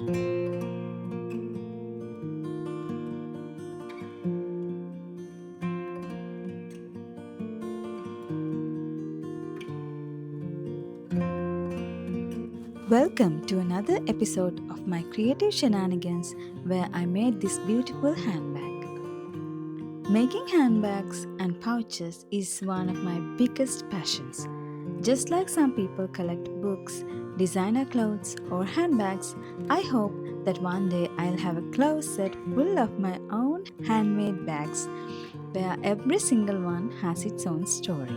Welcome to another episode of my creative shenanigans where I made this beautiful handbag. Making handbags and pouches is one of my biggest passions. Just like some people collect books, designer clothes, or handbags, I hope that one day I'll have a closet full of my own handmade bags where every single one has its own story.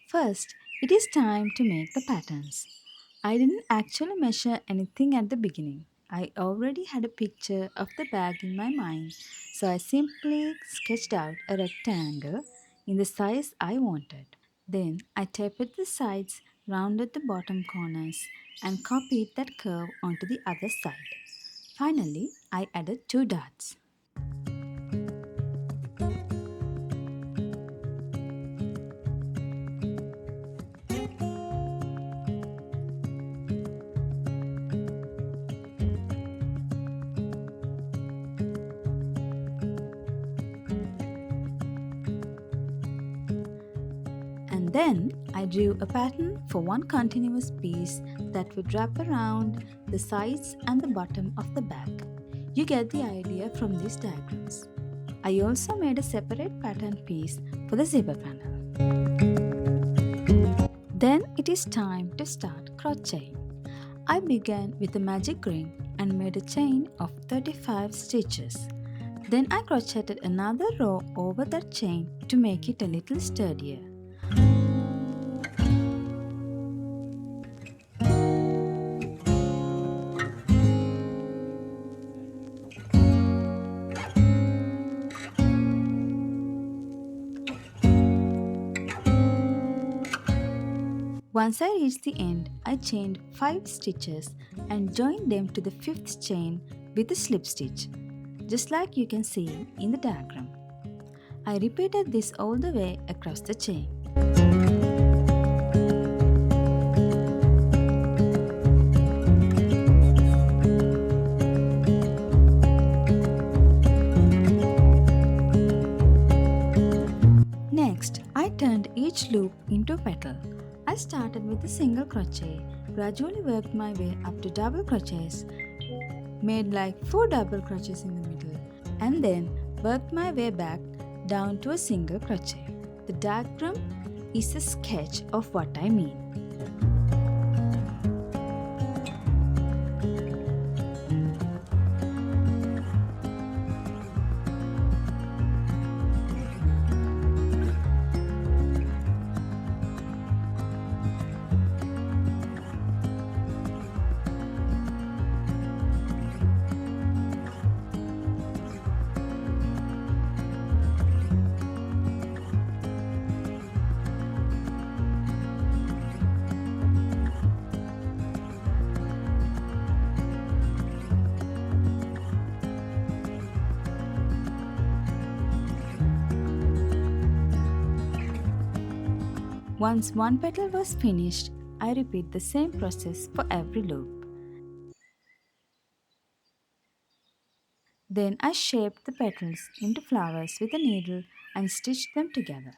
First, it is time to make the patterns. I didn't actually measure anything at the beginning. I already had a picture of the bag in my mind, so I simply sketched out a rectangle in the size I wanted. Then I tapered the sides, rounded the bottom corners, and copied that curve onto the other side. Finally, I added two dots. And then I drew a pattern for one continuous piece that would wrap around the sides and the bottom of the bag. You get the idea from these diagrams. I also made a separate pattern piece for the zipper panel. Then it is time to start crocheting. I began with a magic ring and made a chain of 35 stitches. Then I crocheted another row over that chain to make it a little sturdier. Once I reached the end, I chained 5 stitches and joined them to the 5th chain with a slip stitch, just like you can see in the diagram. I repeated this all the way across the chain. Next, I turned each loop into a petal. I started with a single crochet, gradually worked my way up to double crochets, made like 4 double crochets in the middle, and then worked my way back down to a single crochet. The diagram is a sketch of what I mean. Once one petal was finished, I repeat the same process for every loop. Then I shaped the petals into flowers with a needle and stitched them together.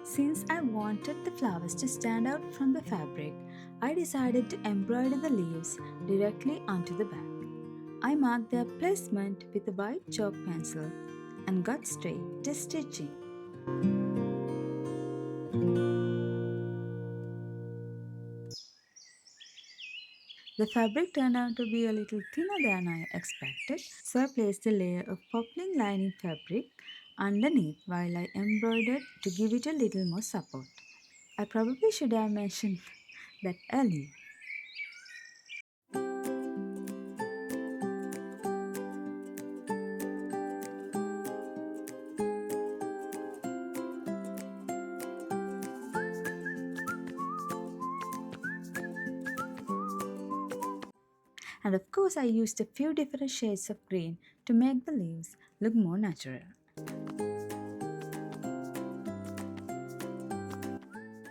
Since I wanted the flowers to stand out from the fabric, I decided to embroider the leaves directly onto the back. I marked their placement with a white chalk pencil and got straight to stitching. The fabric turned out to be a little thinner than I expected, so I placed a layer of poplin lining fabric underneath while I embroidered to give it a little more support. I probably should have mentioned that earlier. And of course, I used a few different shades of green to make the leaves look more natural.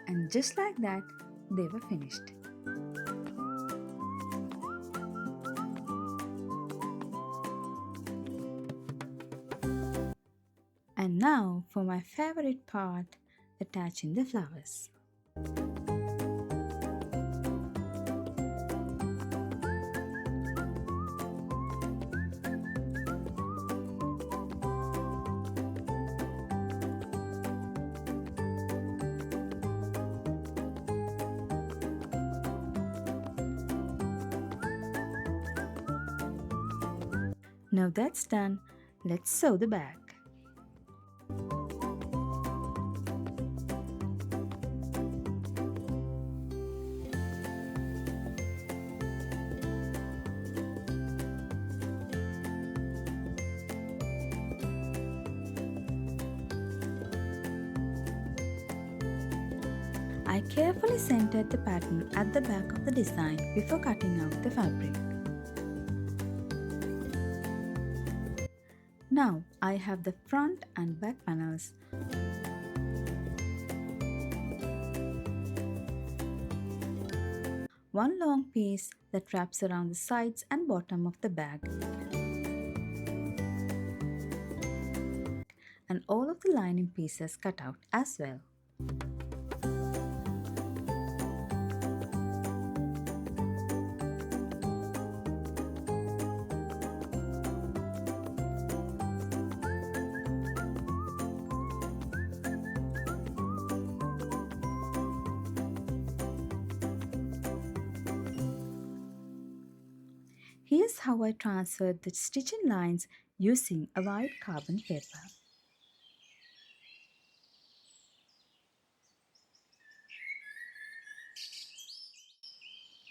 And just like that, they were finished. And now for my favorite part, attaching the flowers. Now that's done, let's sew the bag. I carefully centered the pattern at the back of the design before cutting out the fabric. Now I have the front and back panels. One long piece that wraps around the sides and bottom of the bag. And all of the lining pieces cut out as well. Here's how I transferred the stitching lines using a white carbon paper.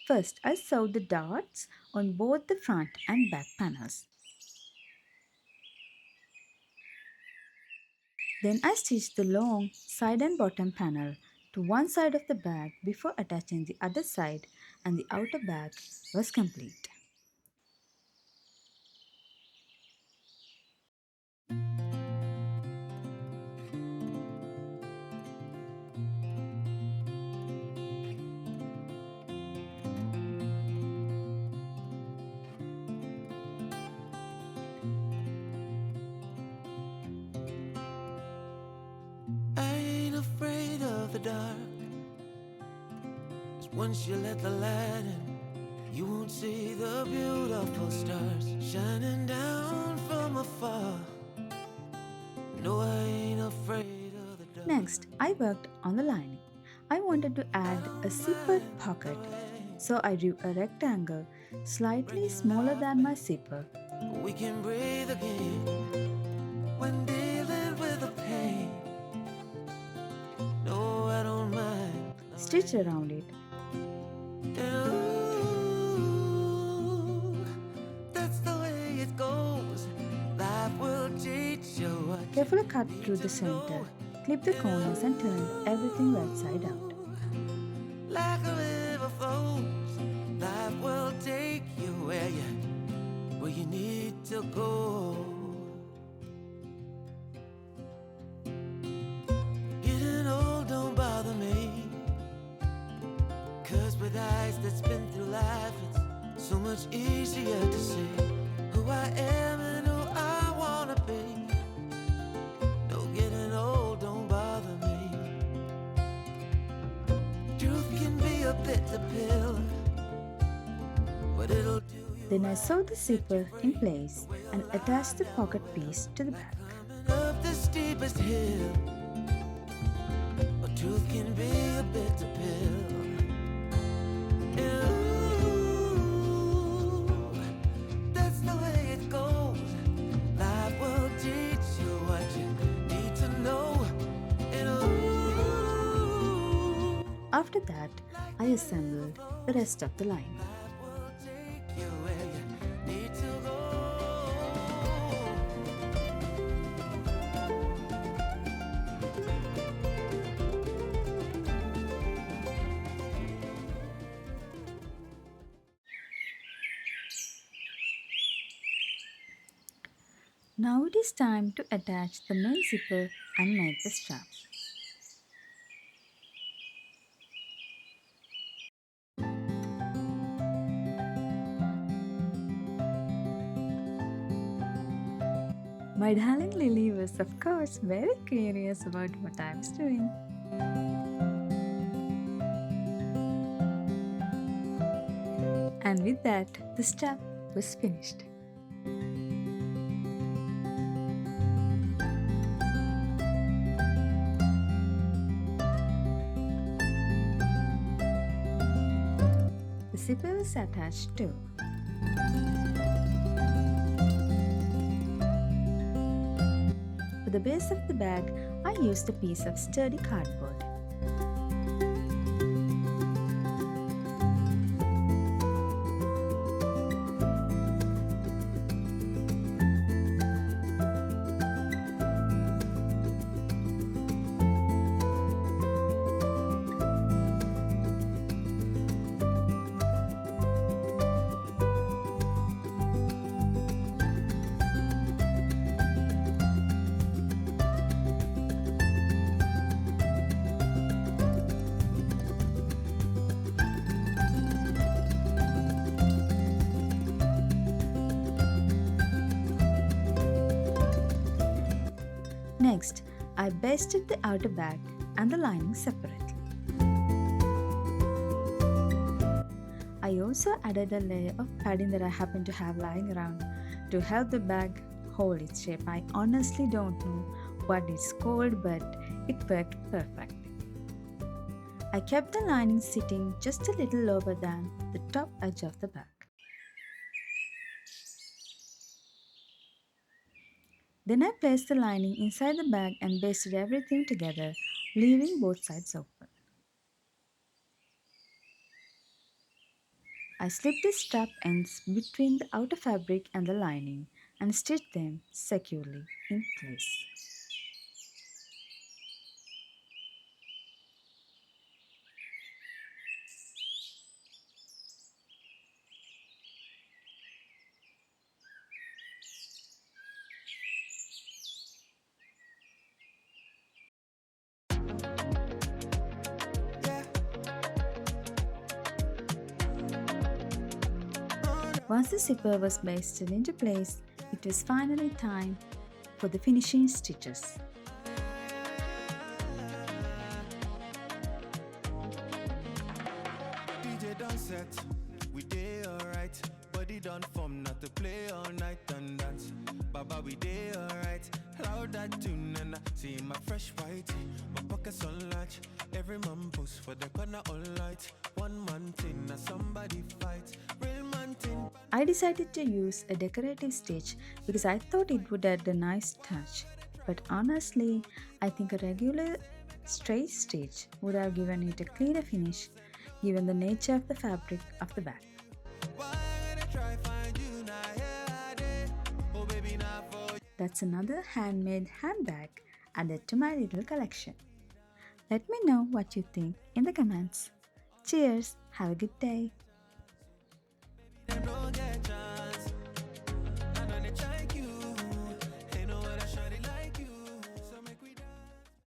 First, I sewed the darts on both the front and back panels. Then I stitched the long side and bottom panel to one side of the bag before attaching the other side, and the outer bag was complete. I ain't afraid of the dark, 'cause once you let the light in, you won't see the beautiful stars shining down from afar. No, I ain't afraid of the dark. Next, I worked on the lining. I wanted to add a zippered pocket, so I drew a rectangle slightly smaller than my zipper. We can breathe again when dealing with the pain. No, I don't mind. Stitch around it. Ooh, that's the way it goes. Life will teach you what you Carefully cut through the center, clip the corners and turn everything right side out. like a river flows. Life will take you where you need to go. Getting old don't bother me, 'cause with eyes that's been through life, it's so much easier to see who I am and who I wanna be. No, getting old don't bother me. Truth can be a bitter pill, but it'll do you. Then I sewed the zipper in place and attached the pocket piece to the back. Climbing up the steepest hill, but truth can be a bitter pill. Ooh, that's the way it goes. Life will teach you what you After that, I assembled the rest of the line. Life will take you where you need to go. Now it is time to attach the main zipper and make the strap. My darling Lily was, of course, very curious about what I was doing. And with that, the strap was finished. The zipper was attached too. For the base of the bag, I used a piece of sturdy cardboard. Next, I basted the outer bag and the lining separately. I also added a layer of padding that I happen to have lying around to help the bag hold its shape. I honestly don't know what it's called, but it worked perfectly. I kept the lining sitting just a little lower than the top edge of the bag. Then I placed the lining inside the bag and basted everything together, leaving both sides open. I slipped the strap ends between the outer fabric and the lining and stitched them securely in place. Once the zipper was basted into place, it was finally time for the finishing stitches. DJ done set, we day alright. Body done form not to play all night and dance. Baba we day alright. Loud that tune and I see my fresh white. My pockets on latch. Every man post for the corner all light. One man thing, now somebody fight. Real man thing. I decided to use a decorative stitch because I thought it would add a nice touch. But honestly, I think a regular straight stitch would have given it a cleaner finish given the nature of the fabric of the bag. That's another handmade handbag added to my little collection. Let me know what you think in the comments. Cheers, have a good day.